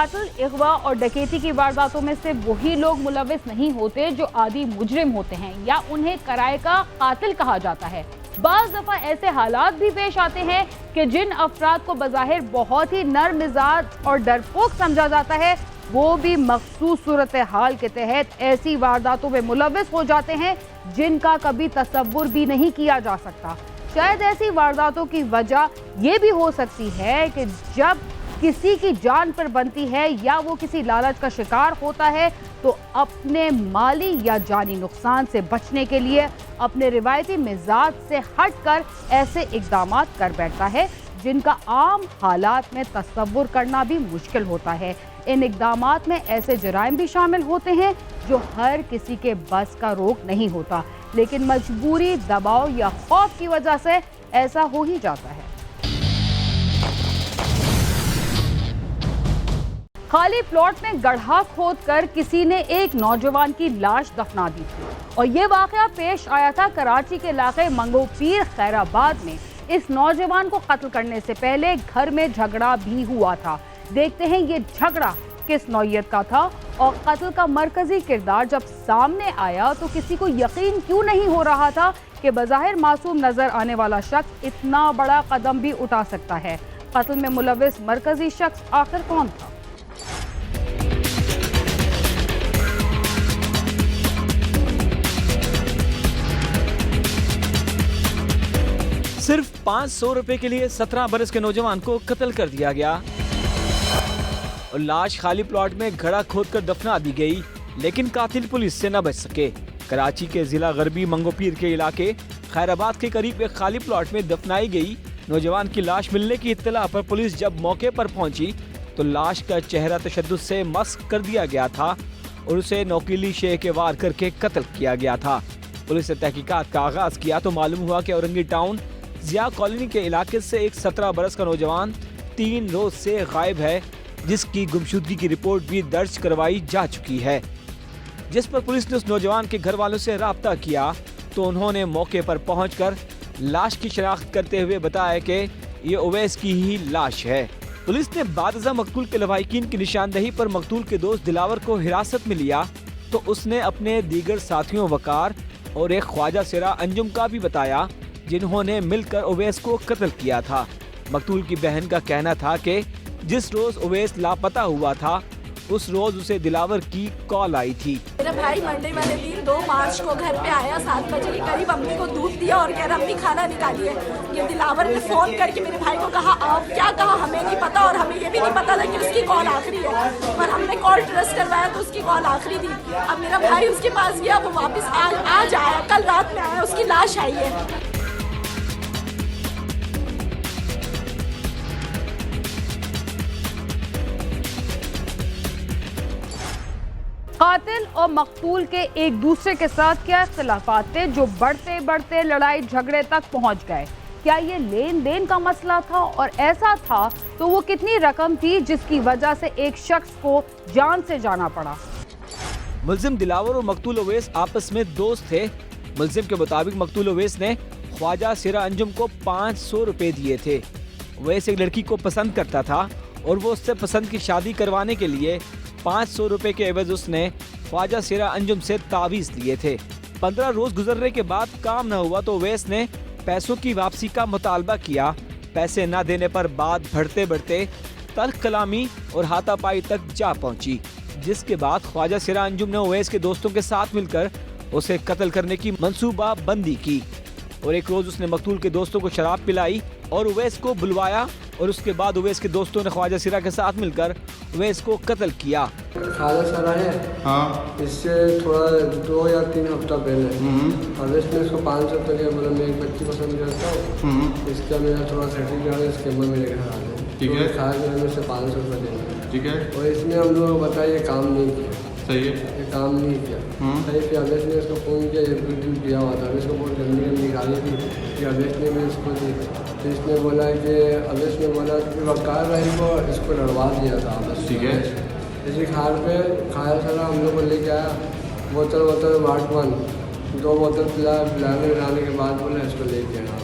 कत्ल, अगवा और डकैती की वारदातों में से वही लोग मुलविस नहीं होते जो आदि मुजरिम होते हैं या उन्हें किराए का कातिल कहा जाता है। बाज़ दफ़ा ऐसे हालात भी पेश आते हैं कि जिन अफराद को बज़ाहिर बहुत ही नर्म मिजाज और डरपोक समझा जाता है, वो भी मखसूस सूरत हाल के तहत ऐसी वारदातों में मुलविस हो जाते हैं जिनका कभी तसव्वुर भी नहीं किया जा सकता। शायद ऐसी वारदातों की वजह ये भी हो सकती है कि जब किसी की जान पर बनती है या वो किसी लालच का शिकार होता है तो अपने माली या जानी नुकसान से बचने के लिए अपने रिवायती मिजाज से हटकर ऐसे इक़दाम कर बैठता है जिनका आम हालात में तसव्वुर करना भी मुश्किल होता है। इन इक़दामात में ऐसे जराइम भी शामिल होते हैं जो हर किसी के बस का रोक नहीं होता, लेकिन मजबूरी, दबाव या खौफ की वजह से ऐसा हो ही जाता है। खाली प्लॉट में गड्ढा खोदकर किसी ने एक नौजवान की लाश दफना दी थी और ये वाकया पेश आया था कराची के इलाके मंगोपीर खैराबाद में। इस नौजवान को कत्ल करने से पहले घर में झगड़ा भी हुआ था। देखते हैं ये झगड़ा किस नौयत का था और कत्ल का मरकजी किरदार जब सामने आया तो किसी को यकीन क्यों नहीं हो रहा था कि बज़ाहिर मासूम नजर आने वाला शख्स इतना बड़ा कदम भी उठा सकता है। कत्ल में मुलविस मरकजी शख्स आखिर कौन था? सिर्फ 500 रुपए के लिए 17 बरस के नौजवान को कत्ल कर दिया गया और लाश खाली प्लॉट में घड़ा खोदकर दफना दी गई, लेकिन कातिल पुलिस से न बच सके। कराची के जिला गरबी मंगोपीर के इलाके खैराबाद के करीब एक खाली प्लॉट में दफनाई गई नौजवान की लाश मिलने की इत्तला पर पुलिस जब मौके पर पहुंची तो लाश का चेहरा तशद्दुद से मस्क कर दिया गया था और उसे नोकीली शे के वार करके कत्ल किया गया था। पुलिस ने तहकीकात का आगाज किया तो मालूम हुआ कि औरंगी टाउन जिया कॉलोनी के इलाके से एक 17 बरस का नौजवान 3 रोज से गायब है, जिसकी गुमशुदगी की रिपोर्ट भी दर्ज करवाई जा चुकी है। जिस पर पुलिस ने उस नौजवान के घर वालों से राब्ता किया तो उन्होंने मौके पर पहुंचकर लाश की शनाख्त करते हुए बताया कि ये उवैस की ही लाश है। पुलिस ने बादजा मकतूल के लवाहिकीन की निशानदही पर मकतूल के दोस्त दिलावर को हिरासत में लिया तो उसने अपने दीगर साथियों वकार और एक ख्वाजा सिरा अंजुम का भी बताया जिन्होंने मिलकर उवैस को कत्ल किया था। मकतूल की बहन का कहना था कि जिस रोज उवैस लापता हुआ था उस रोज उसे दिलावर की कॉल आई थी। मेरा भाई मंडे वाले दिन 2 मार्च को घर पे आया, 7 बजे के करीब अम्मी को दूध दिया और कह रहा अम्मी खाना निकालिए। ये दिलावर ने फोन करके मेरे भाई को कहा आप क्या कहा हमें नहीं पता और हमें ये भी नहीं पता था कि उसकी कॉल आखिरी है, पर हमने कॉल ट्रेस करवाया तो उसकी कॉल आखिरी थी। अब मेरा भाई उसके पास गया, वो वापस आज आया, कल रात में आया, उसकी लाश आई है। कातिल और मकतूल के एक दूसरे के साथ क्या इख्तिलाफात थे जो बढ़ते बढ़ते लड़ाई झगड़े तक पहुंच गए? क्या ये लेन देन का मसला था और ऐसा था तो वो कितनी रकम थी जिसकी वजह से एक शख्स को जान से जाना पड़ा? मुल्जिम दिलावर और मकतूल उवैस आपस में दोस्त थे। मुल्जिम के मुताबिक मकतूल उवैस ने ख्वाजा सिरा अंजुम को 500 रुपए दिए थे। उवैस एक लड़की को पसंद करता था और वो उससे पसंद की शादी करवाने के लिए 500 रुपए के एवज उसने ख्वाजा सिरा अंजुम से तावीज़ लिए थे। 15 रोज गुजरने के बाद काम न हुआ तो उवैस ने पैसों की वापसी का मुतालबा किया। पैसे न देने पर बात बढ़ते बढ़ते तल्ख कलामी और हाथापाई तक जा पहुंची, जिसके बाद ख्वाजा सिरा अंजुम ने उवैस के दोस्तों के साथ मिलकर उसे कत्ल करने की मंसूबा बंदी की और एक रोज उसने मकतूल के दोस्तों को शराब पिलाई और उवैस को बुलवाया और उसके बाद उवैस के दोस्तों ने ख्वाजा सिरा के साथ मिलकर उवैस को कत्ल किया। ख्वाजा सिरा है, हाँ, इससे थोड़ा 2 या 3 हफ्ता पहले उवैस ने इसको 500 रुपये दिया। बोला मैं एक बच्ची पसंद करता हूँ, इसका मेरा थोड़ा सेटिंग है, इसके बाद मेरे घर आ जाए, ठीक है, ख्वाजा ने उससे 500 रुपये देना, ठीक है, और इसने हम लोग बताया ये काम नहीं किया, सही है, ये काम नहीं किया, सही। फिर अवैस ने इसको फ़ोन किया, ये वीडियो किया हुआ था, इसको बहुत गंदी गंदी गाली दी कि अवैस ने भी इसको दी। तो इसने बोला कि अवैस ने बोला कि वकार भाई को इसको लड़वा दिया था, ठीक है। इसी खाल पे खाया सारा हम लोग को लेके आया, बोतल मार्ट 1 2 बोतल पिलाने के बाद बोला इसको लेके आया।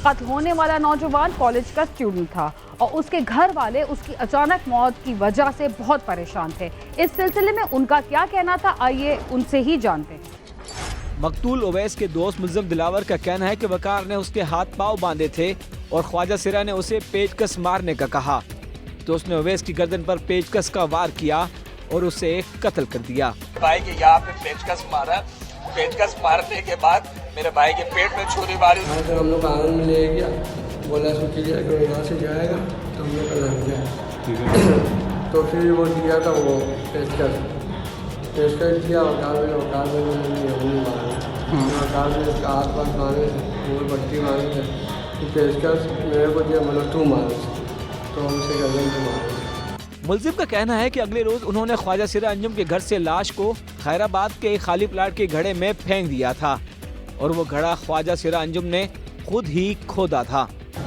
कत्ल होने वाला नौजवान कॉलेज का स्टूडेंट था और उसके घर वाले उसकी अचानक मौत की वजह से बहुत परेशान थे। इस सिलसिले में उनका क्या कहना था, आइए उनसे ही जानते हैं। मकतूल ओवैस के दोस्त मुल्जिम दिलावर का कहना है कि वकार ने उसके हाथ पांव बांधे थे और ख्वाजा सिरा ने उसे पेचकस मारने का कहा, तो उसने ओवैस की गर्दन पर पेचकस का वार किया और उसे कत्ल कर दिया। भाई के यहाँ पे पेचकस मारा, पेचकस मारने के बाद मेरे भाई के पेट में छुरी मारी। तो हम लोग आनंद में ले गया, बोला सोची जाए कि यहाँ से जाएगा तो हम लोग का लग गया। तो फिर वो दिया था वो पेचकस दिया वकार में नहीं मारा, वकार में उसका हाथ पाथ मारे थे, वो पट्टी मारे थे, तो पेचकस मेरे को दिया, मतलब तू मारे, तो हम उसे गर्दन पे मारे। मुल्जिम का कहना है कि अगले रोज उन्होंने ख्वाजा सिरा अंजुम के घर से लाश को खैराबाद के एक खाली प्लाट के घड़े में फेंक दिया था और वो घड़ा ख्वाजा सिरा अंजुम ने खुद ही खोदा था।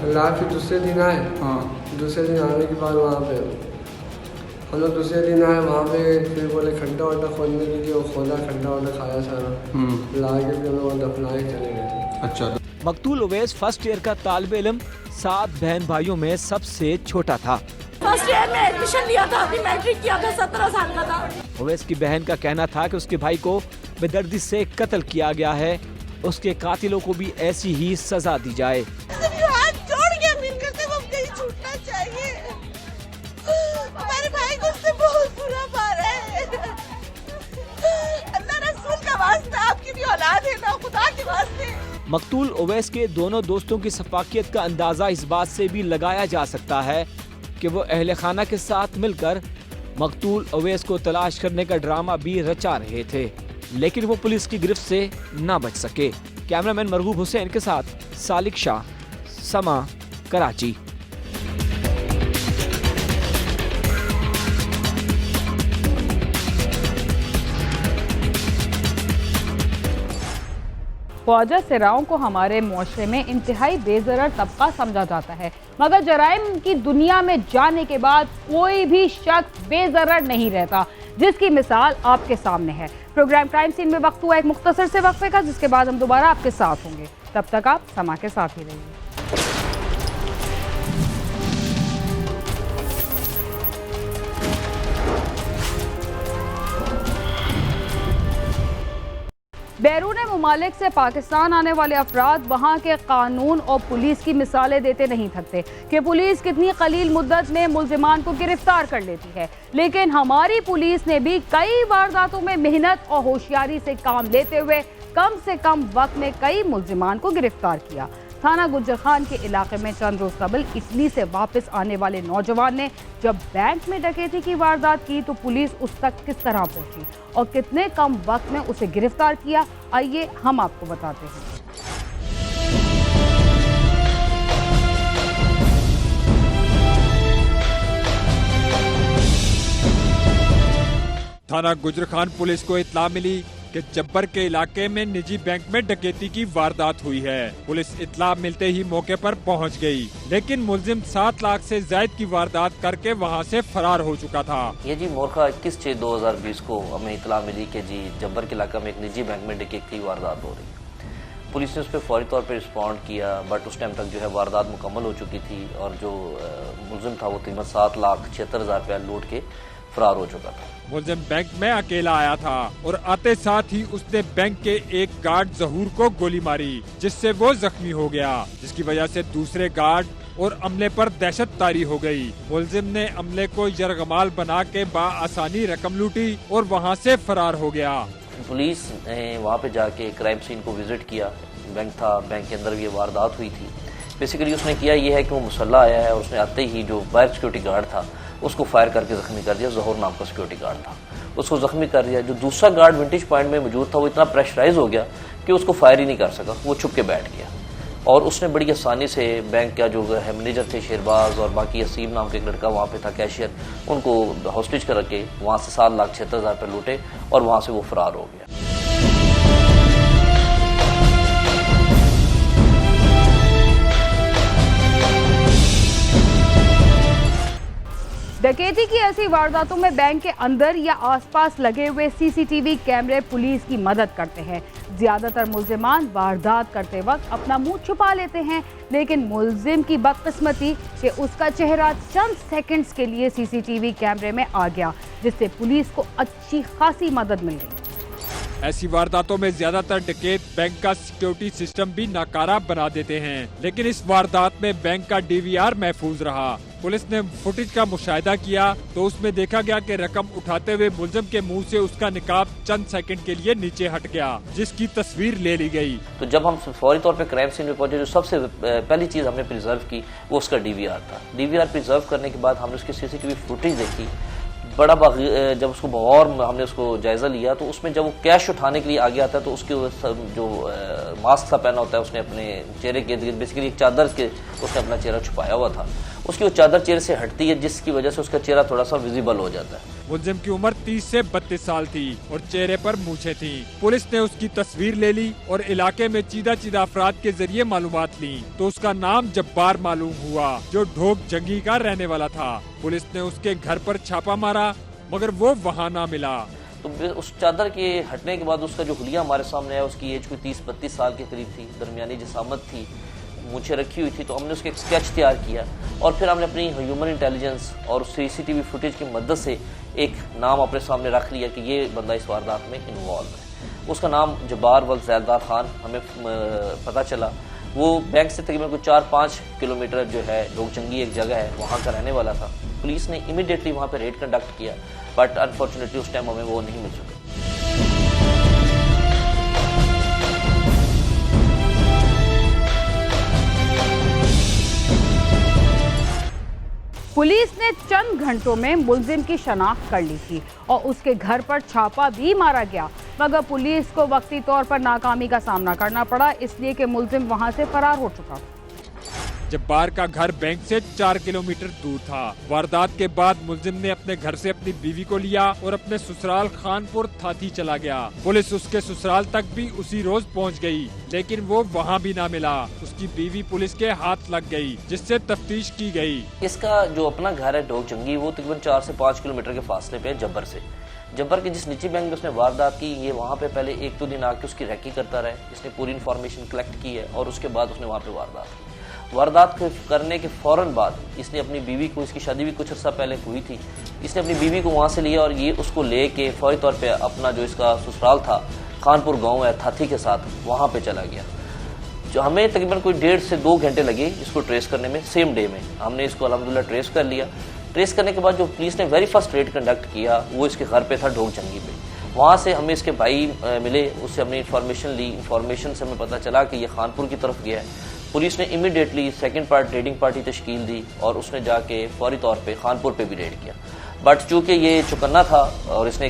लाश फिर दूसरे दिन आए, दूसरे दिन आने के बाद वहाँ पे हम लोग दूसरे दिन आए वहाँ पे, फिर बोले खड्डा वड्डा खोदने के लिए, वो खोदा, खड्डा वड्डा खाया सारा, ला के फिर हम लोग दफनाए चले गए। अच्छा। मकतूल ओवैस फर्स्ट ईयर का तालिब इल्म 7 बहन भाइयों में सबसे छोटा था। फर्स्ट ईयर में एडमिशन लिया था, अभी मैट्रिक किया था, 17 साल का था। ओवैस की बहन का कहना था कि उसके भाई को बेदर्दी से कत्ल किया गया है, उसके कातिलों को भी ऐसी ही सजा दी जाए। हाथ जोड़ के अपील करते वो कहीं छूटना चाहिए, हमारे भाई को उससे बहुत बुरा मारा है। अल्लाह रसूल का वास्ता, आपकी भी औलाद है ना, खुदा के वास्ते। मकतूल ओवैस के दोनों दोस्तों की सफाकियत का अंदाजा इस बात से भी लगाया जा सकता है कि वो अहले खाना के साथ मिलकर मकतूल ओवैस को तलाश करने का ड्रामा भी रचा रहे थे, लेकिन वो पुलिस की गिरफ्त से न बच सके। कैमरामैन मरगूब हुसैन के साथ सालिक शाह, समा, कराची। ख्वाजा सिराओं को हमारे मुआशरे में इंतहाई बेज़रर तबका समझा जाता है, मगर जराइम की दुनिया में जाने के बाद कोई भी शख्स बेज़रर नहीं रहता, जिसकी मिसाल आपके सामने है। प्रोग्राम क्राइम सीन में वक्त हुआ एक मुख्तसर से वक्फे का, जिसके बाद हम दोबारा आपके साथ होंगे। तब तक आप समा के साथ ही रहिए। बैरून मुमालिक से पाकिस्तान आने वाले अफराद वहाँ के कानून और पुलिस की मिसालें देते नहीं थकते कि पुलिस कितनी कलील मुद्दत में मुल्जिमान को गिरफ्तार कर लेती है, लेकिन हमारी पुलिस ने भी कई वारदातों में मेहनत और होशियारी से काम लेते हुए कम से कम वक्त में कई मुल्जिमान को गिरफ्तार किया। थाना गुज्जर खान के इलाके में चंद रोज कबल इटली से वापस आने वाले नौजवान ने जब बैंक में डकैती की वारदात की तो पुलिस उस तक किस तरह पहुंची और कितने कम वक्त में उसे गिरफ्तार किया, आइए हम आपको बताते हैं। थाना गुजर खान पुलिस को इत्तला मिली कि जब्बर के इलाके में निजी बैंक में डकैती की वारदात हुई है। पुलिस इत्तला मिलते ही मौके पर पहुंच गई, लेकिन मुल्जिम 7 लाख से ज्यादा की वारदात करके वहां से फरार हो चुका था। ये जी मोरखा 21/6/2020 को हमें इत्तला मिली कि जी जब्बर के इलाके में एक निजी बैंक में डकैती की वारदात हो रही। पुलिस ने उस पर फौरी तौर पर रिस्पॉन्ड किया, बट उस टाइम तक जो है वारदात मुकम्मल हो चुकी थी और जो मुल्जिम था वो तकरीबन 7,76,000 रुपया लूट के फरार हो चुका था। मुल्जिम बैंक में अकेला आया था और आते साथ ही उसने बैंक के एक गार्ड जहूर को गोली मारी, जिससे वो जख्मी हो गया, जिसकी वजह से दूसरे गार्ड और अमले पर दहशत तारी हो गई। मुल्जिम ने अमले को यरगमाल बना के बाआसानी रकम लूटी और वहाँ से फरार हो गया। पुलिस ने वहाँ पे जाके क्राइम सीन को विजिट किया, बैंक था, बैंक के अंदर भी ये वारदात हुई थी। बेसिकली उसने किया ये है कि वो मुसल्ला आया है और उसने आते ही जो बाहर सिक्योरिटी गार्ड था उसको फायर करके जख्मी कर दिया। जहूर नाम का सिक्योरिटी गार्ड था, उसको जख्मी कर दिया। जो दूसरा गार्ड विंटेज पॉइंट में मौजूद था वो इतना प्रेशराइज हो गया कि उसको फायर ही नहीं कर सका, वो छुप के बैठ गया और उसने बड़ी आसानी से बैंक का जो है मैनेजर थे शेरबाज और बाकी असीम नाम का एक लड़का वहाँ पे था कैशियर, उनको हॉस्टेज कर के वहाँ से 7,76,000 रुपये लूटे और वहाँ से वो फरार हो गया। डकैती की ऐसी वारदातों में बैंक के अंदर या आसपास लगे हुए सीसीटीवी कैमरे पुलिस की मदद करते हैं। ज्यादातर मुल्जिमान वारदात करते वक्त अपना मुंह छुपा लेते हैं, लेकिन मुल्जिम की बदकिस्मती कि उसका चेहरा चंद सेकंड्स के लिए सीसीटीवी कैमरे में आ गया, जिससे पुलिस को अच्छी खासी मदद मिल गई। ऐसी वारदातों में ज्यादातर डकैत बैंक का सिक्योरिटी सिस्टम भी नाकारा बना देते हैं, लेकिन इस वारदात में बैंक का डीवीआर महफूज रहा। पुलिस ने फुटेज का मुशाहिदा किया तो उसमें देखा गया कि रकम उठाते हुए मुल्जिम के मुंह से उसका निकाब चंद सेकंड के लिए नीचे हट गया, जिसकी तस्वीर ले ली गई। तो जब हम फौरी तौर पे क्राइम सीन पे पहुंचे, जो सबसे पहली चीज हमने प्रिजर्व की वो उसका डीवीआर था। डीवीआर प्रिजर्व करने के बाद हमने उसकी सीसीटीवी फुटेज देखी। बड़ा जब उसको बगौर हमने उसको जायजा लिया तो उसमें जब वो कैश उठाने के लिए आगे आता है तो उसके जो मास्क सा पहना होता है उसने अपने चेहरे के इर्द-गिर्द बेसिकली एक चादर के उसने अपना चेहरा छुपाया हुआ था। उसकी वो चादर चेहरे से हटती है, जिसकी वजह से उसका चेहरा थोड़ा सा विजिबल हो जाता है। मुल्जिम की उम्र 30 से 32 साल थी और चेहरे पर मूछें थी। पुलिस ने उसकी तस्वीर ले ली और इलाके में चीदा अफराद के जरिए मालूमात ली तो उसका नाम जब्बार मालूम हुआ, जो ढोक जंगी का रहने वाला था। पुलिस ने उसके घर पर छापा मारा मगर वो वहाँ ना मिला। तो उस चादर के हटने के बाद उसका जो हुलिया हमारे सामने आया, उसकी एज कोई 30-32 साल के करीब थी, दरमियानी जिसामत थी, मूछें रखी हुई थी। तो हमने उसका एक स्केच तैयार किया और फिर हमने अपनी ह्यूमन इंटेलिजेंस और सीसीटीवी फुटेज की मदद से एक नाम अपने सामने रख लिया कि ये बंदा इस वारदात में इन्वॉल्व है। उसका नाम जब्बार वल ज़ैलदार खान हमें पता चला। वो बैंक से तकरीबन कोई 4-5 किलोमीटर जो है ढोकजंगी एक जगह है, वहाँ का रहने वाला था। पुलिस ने इमीडिएटली वहाँ पे रेड कंडक्ट किया, बट अनफॉर्चुनेटली उस टाइम हमें वो नहीं मिल सका। पुलिस ने चंद घंटों में मुल्जिम की शनाख्त कर ली थी और उसके घर पर छापा भी मारा गया, मगर पुलिस को वक्ती तौर पर नाकामी का सामना करना पड़ा, इसलिए कि मुल्जिम वहां से फरार हो चुका। जब्बार का घर बैंक से 4 किलोमीटर दूर था। वारदात के बाद मुल्जिम ने अपने घर से अपनी बीवी को लिया और अपने ससुराल खानपुर थाती चला गया। पुलिस उसके ससुराल तक भी उसी रोज पहुंच गई, लेकिन वो वहां भी ना मिला। उसकी बीवी पुलिस के हाथ लग गई, जिससे तफ्तीश की गई। इसका जो अपना घर है ढोकजंगी, वो तकरीबन 4 से 5 किलोमीटर के फासले पे है जब्बर से। जब्बर के जिस निजी बैंक में उसने वारदात की, ये वहाँ पे पहले 1-2 दिन आके उसकी रैकी करता रहा। इसने पूरी इन्फॉर्मेशन कलेक्ट की है और उसके बाद उसने वहाँ पे वारदात करने के फौरन बाद इसने अपनी बीवी को, इसकी शादी भी कुछ अर्सा पहले हुई थी, इसने अपनी बीवी को वहाँ से लिया और ये उसको लेके फौरी तौर पे अपना जो इसका ससुराल था, खानपुर गांव है, थाती के साथ वहाँ पे चला गया। जो हमें तकरीबन कोई 1.5 से 2 घंटे लगे इसको ट्रेस करने में। सेम डे में हमने इसको अल्हम्दुलिल्लाह ट्रेस कर लिया। ट्रेस करने के बाद जो पुलिस ने वेरी फर्स्ट रेड कंडक्ट किया वो इसके घर पे था, ढोकजंगी पे। वहाँ से हमें इसके भाई मिले, उससे हमने इन्फॉर्मेशन ली। इन्फॉर्मेशन से हमें पता चला कि ये खानपुर की तरफ गया है। पुलिस ने इमीडिएटली सेकंड रेडिंग पार्टी तश्कील दी और उसने जाके फौरी तौर पे खानपुर पे भी रेड किया। बट चूंकि ये चौकन्ना था और इसने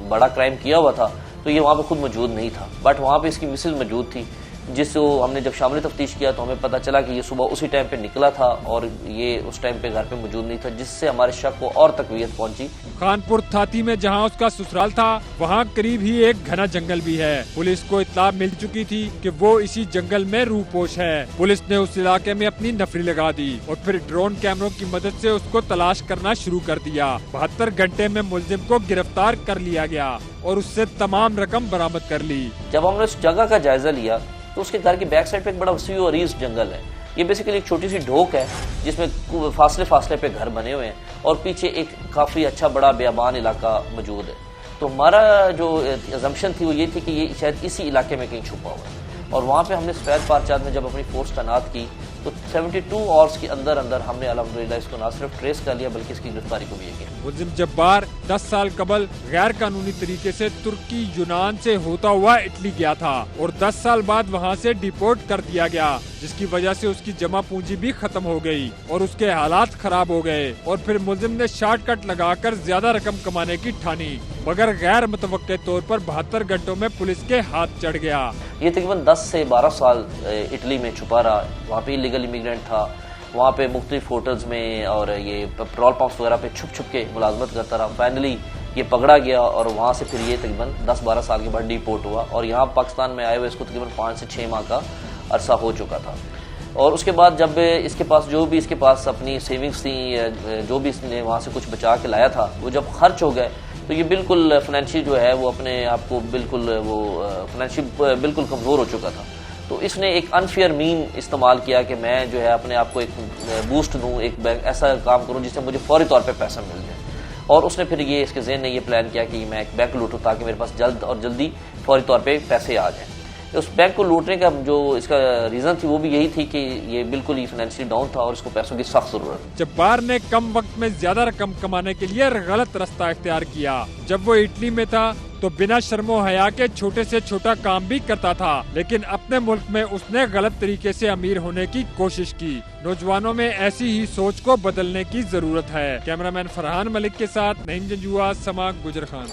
बड़ा क्राइम किया हुआ था, तो ये वहाँ पे खुद मौजूद नहीं था। बट वहाँ पे इसकी मिसेज मौजूद थी, जिससे हमने जब शामिल तफ्तीश किया तो हमें पता चला कि ये सुबह उसी टाइम पे निकला था और ये उस टाइम पे घर पे मौजूद नहीं था, जिससे हमारे शक को और तकवीयत पहुंची। खानपुर थाती में जहां उसका ससुराल था, वहां करीब ही एक घना जंगल भी है। पुलिस को इत्तला मिल चुकी थी कि वो इसी जंगल में रूपोश है। पुलिस ने उस इलाके में अपनी नफरी लगा दी और फिर ड्रोन कैमरों की मदद से उसको तलाश करना शुरू कर दिया। 72 घंटे में मुल्जिम को गिरफ्तार कर लिया गया और उससे तमाम रकम बरामद कर ली। जब हमने उस जगह का जायजा लिया तो उसके घर की बैक साइड पे एक बड़ा वसी और अरीज जंगल है। ये बेसिकली एक छोटी सी ढोक है जिसमें फासले पे घर बने हुए हैं और पीछे एक काफ़ी अच्छा बड़ा बेयाबान इलाका मौजूद है। तो हमारा जो अजम्पशन थी वो ये थी कि ये शायद इसी इलाके में कहीं छुपा हुआ है। और वहाँ पे हमने सफेद पारचाद में जब अपनी फोर्स तैनात की तो 72 आवर्स के अंदर हमने अल्हम्दुलिल्लाह इसको ना सिर्फ ट्रेस कर लिया बल्कि इसकी गिरफ्तारी को भी किया। मुल्जिम जब्बार 10 साल कबल गैर कानूनी तरीके से तुर्की यूनान से होता हुआ इटली गया था और 10 साल बाद वहाँ से डिपोर्ट कर दिया गया, जिसकी वजह से उसकी जमा पूंजी भी खत्म हो गई और उसके हालात खराब हो गए। और फिर मुल्जिम ने शॉर्टकट लगाकर ज्यादा रकम कमाने की ठानी, मगर गैर मुतवक्के तौर पर 72 घंटों में पुलिस के हाथ चढ़ गया। ये तकरीबन 10 से 12 साल इटली में छुपा रहा। वहाँ पे इलीगल इमिग्रेंट था, वहाँ पे मुख्तलिफ होटल्स में और ये पेट्रोल पंप्स वगैरह पे छुप के मुलाजमत करता रहा। फाइनली ये पकड़ा गया और वहाँ से फिर ये तकरीबन 10-12 साल के बाद डिपोर्ट हुआ और यहाँ पाकिस्तान में आए हुए इसको तकरीबन 5 से 6 माह का अरसा हो चुका था। और उसके बाद जब इसके पास अपनी सेविंग्स थी, जो भी इसने वहाँ से कुछ बचा के लाया था, वो जब खर्च हो गए तो ये बिल्कुल फाइनेंशियल जो है वो अपने आप को बिल्कुल वो फाइनेंशियल बिल्कुल कमज़ोर हो चुका था। तो इसने एक अनफेयर मीन इस्तेमाल किया कि मैं जो है अपने आप को एक बूस्ट दूँ, एक बैंक ऐसा काम करूँ जिससे मुझे फौरी तौर पे पैसा मिल जाए। और उसने फिर ये इसके ज़हन ने ये प्लान किया कि मैं एक बैंक लूटूँ ताकि मेरे पास जल्दी फौरी तौर पे पैसे आ जाएँ। उस बैंक को लूटने का जो इसका रीज़न थी वो भी यही थी कि ये बिल्कुल ही फाइनेंशियली डाउन था और इसको पैसों की सख्त जरूरत थी। जब्बार ने कम वक्त में ज्यादा रकम कमाने के लिए गलत रास्ता इख्तियार किया। जब वो इटली में था तो बिना शर्मो हया के छोटे से छोटा काम भी करता था, लेकिन अपने मुल्क में उसने गलत तरीके से अमीर होने की कोशिश की। नौजवानों में ऐसी ही सोच को बदलने की जरूरत है। कैमरामैन फरहान मलिक के साथ नईम जंजुआ, समा गुजर खान।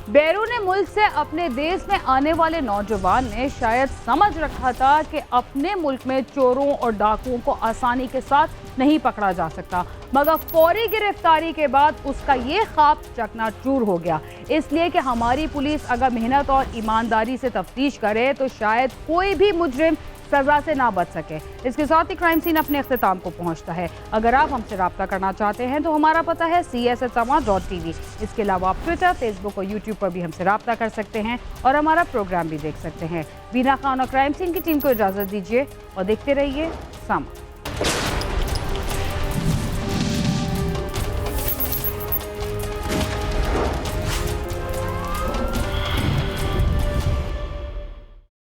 बैरून मुल्क से अपने देश में आने वाले नौजवान ने शायद समझ रखा था कि अपने मुल्क में चोरों और डाकुओं को आसानी के साथ नहीं पकड़ा जा सकता, मगर फौरी गिरफ्तारी के बाद उसका ये ख्वाब चकनाचूर हो गया। इसलिए कि हमारी पुलिस अगर मेहनत और ईमानदारी से तफ्तीश करे तो शायद कोई भी मुजरिम सजा से ना बच सके। इसके साथ ही क्राइम सीन अपने अख्तिताम को पहुंचता है। अगर आप हमसे रब्ता करना चाहते हैं तो हमारा पता है CSSama.tv। इसके अलावा आप ट्विटर, फेसबुक और यूट्यूब पर भी हमसे रब्ता कर सकते हैं और हमारा प्रोग्राम भी देख सकते हैं। बीना खान और क्राइम सीन की टीम को इजाज़त दीजिए और देखते रहिए सामा।